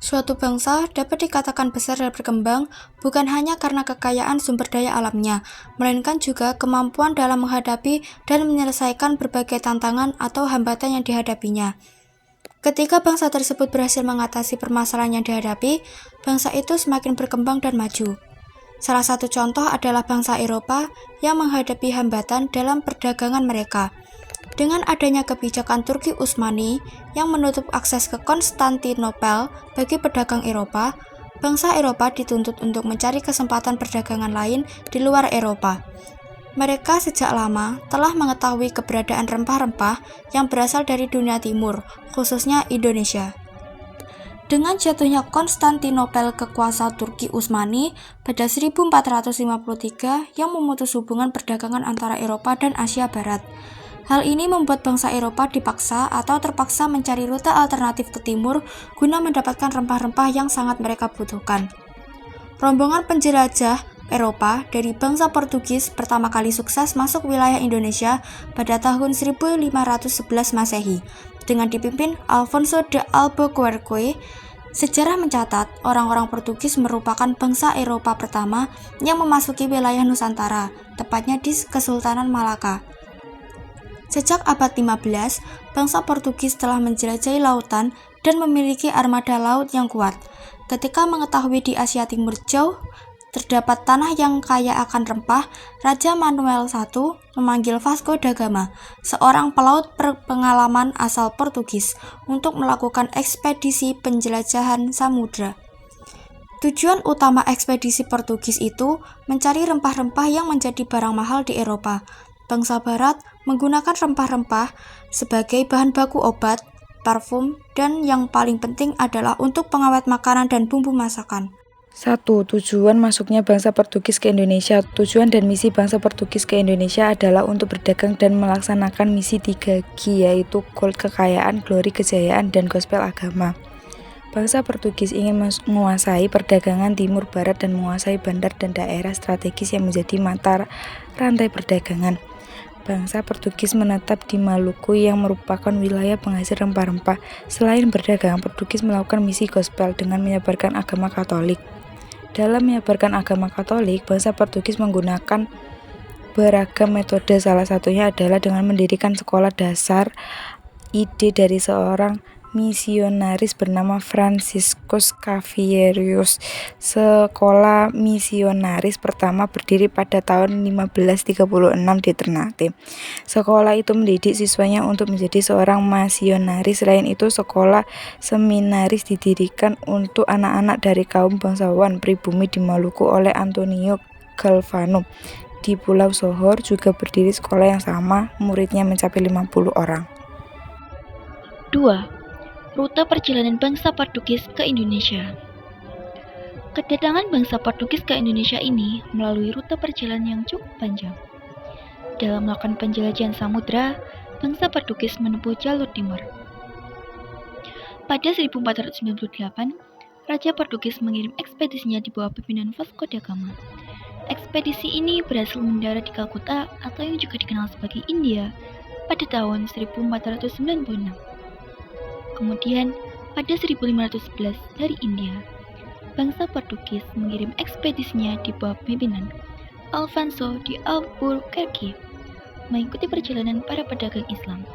Suatu bangsa dapat dikatakan besar dan berkembang bukan hanya karena kekayaan sumber daya alamnya, melainkan juga kemampuan dalam menghadapi dan menyelesaikan berbagai tantangan atau hambatan yang dihadapinya. Ketika bangsa tersebut berhasil mengatasi permasalahan yang dihadapi, bangsa itu semakin berkembang dan maju. Salah satu contoh adalah bangsa Eropa yang menghadapi hambatan dalam perdagangan mereka. Dengan adanya kebijakan Turki Utsmani yang menutup akses ke Konstantinopel bagi pedagang Eropa, bangsa Eropa dituntut untuk mencari kesempatan perdagangan lain di luar Eropa. Mereka sejak lama telah mengetahui keberadaan rempah-rempah yang berasal dari dunia timur, khususnya Indonesia. Dengan jatuhnya Konstantinopel ke kuasa Turki Utsmani pada 1453 yang memutus hubungan perdagangan antara Eropa dan Asia Barat. Hal ini membuat bangsa Eropa dipaksa atau terpaksa mencari rute alternatif ke timur guna mendapatkan rempah-rempah yang sangat mereka butuhkan. Rombongan penjelajah Eropa dari bangsa Portugis pertama kali sukses masuk wilayah Indonesia pada tahun 1511 Masehi dengan dipimpin Alfonso de Albuquerque. Sejarah mencatat orang-orang Portugis merupakan bangsa Eropa pertama yang memasuki wilayah Nusantara, tepatnya di Kesultanan Malaka. Sejak abad 15, bangsa Portugis telah menjelajahi lautan dan memiliki armada laut yang kuat. Ketika mengetahui di Asia Timur jauh terdapat tanah yang kaya akan rempah, Raja Manuel I memanggil Vasco da Gama, seorang pelaut berpengalaman asal Portugis, untuk melakukan ekspedisi penjelajahan samudra. Tujuan utama ekspedisi Portugis itu mencari rempah-rempah yang menjadi barang mahal di Eropa. Bangsa Barat menggunakan rempah-rempah sebagai bahan baku obat, parfum, dan yang paling penting adalah untuk pengawet makanan dan bumbu masakan. 1. Tujuan masuknya bangsa Portugis ke Indonesia. Tujuan dan misi bangsa Portugis ke Indonesia adalah untuk berdagang dan melaksanakan misi 3G, yaitu gold kekayaan, glory kejayaan, dan gospel agama. Bangsa Portugis ingin menguasai perdagangan timur barat dan menguasai bandar dan daerah strategis yang menjadi mata rantai perdagangan. Bangsa Portugis menetap di Maluku yang merupakan wilayah penghasil rempah-rempah. Selain berdagang, Portugis melakukan misi gospel dengan menyebarkan agama Katolik. Dalam menyebarkan agama Katolik, bangsa Portugis menggunakan beragam metode. Salah satunya adalah dengan mendirikan sekolah dasar, ide dari seorang misionaris bernama Franciscus Xaverius. Sekolah misionaris pertama berdiri pada tahun 1536 di Ternate. Sekolah itu mendidik siswanya untuk menjadi seorang misionaris. Selain itu, sekolah seminaris didirikan untuk anak-anak dari kaum bangsawan pribumi di Maluku oleh Antonio Galvano. Di Pulau Johor juga berdiri sekolah yang sama, muridnya mencapai 50 orang. 2. Rute perjalanan bangsa Portugis ke Indonesia. Kedatangan bangsa Portugis ke Indonesia ini melalui rute perjalanan yang cukup panjang. Dalam melakukan penjelajahan samudra, bangsa Portugis menempuh jalur timur. Pada 1498, Raja Portugis mengirim ekspedisinya di bawah pimpinan Vasco da Gama. Ekspedisi ini berhasil mendarat di Kalkuta atau yang juga dikenal sebagai India pada tahun 1496. Kemudian, pada 1511 dari India, bangsa Portugis mengirim ekspedisinya di bawah pimpinan Alfonso de Albuquerque mengikuti perjalanan para pedagang Islam.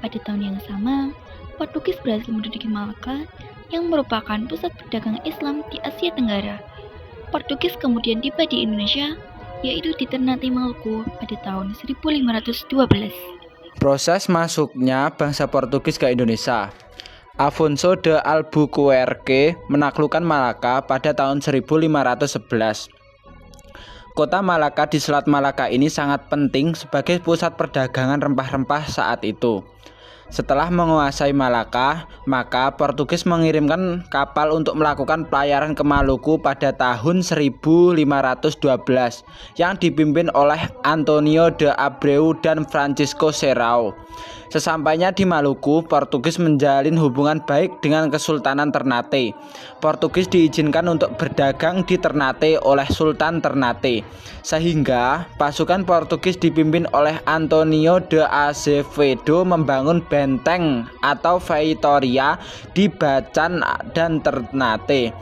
Pada tahun yang sama, Portugis berhasil menduduki Malaka yang merupakan pusat perdagangan Islam di Asia Tenggara. Portugis kemudian tiba di Indonesia, yaitu di Ternate, Maluku pada tahun 1512. Proses masuknya bangsa Portugis ke Indonesia. Afonso de Albuquerque menaklukkan Malaka pada tahun 1511. Kota Malaka di Selat Malaka ini sangat penting sebagai pusat perdagangan rempah-rempah saat itu. Setelah menguasai Malaka, maka Portugis mengirimkan kapal untuk melakukan pelayaran ke Maluku pada tahun 1512 yang dipimpin oleh Antonio de Abreu dan Francisco Serrao. Sesampainya di Maluku, Portugis menjalin hubungan baik dengan Kesultanan Ternate. Portugis diizinkan untuk berdagang di Ternate oleh Sultan Ternate, sehingga pasukan Portugis dipimpin oleh Antonio de Azevedo membangun benteng atau Vitória di Bacan dan Ternate.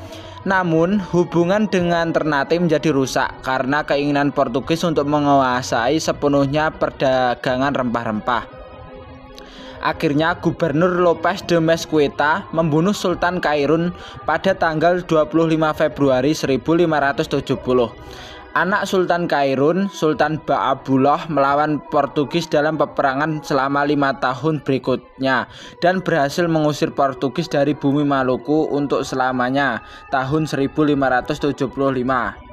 Namun, hubungan dengan Ternate menjadi rusak karena keinginan Portugis untuk menguasai sepenuhnya perdagangan rempah-rempah. Akhirnya Gubernur Lopes de Mesquita membunuh Sultan Kairun pada tanggal 25 Februari 1570. Anak Sultan Kairun, Sultan Baabullah, melawan Portugis dalam peperangan selama 5 tahun berikutnya dan berhasil mengusir Portugis dari bumi Maluku untuk selamanya tahun 1575.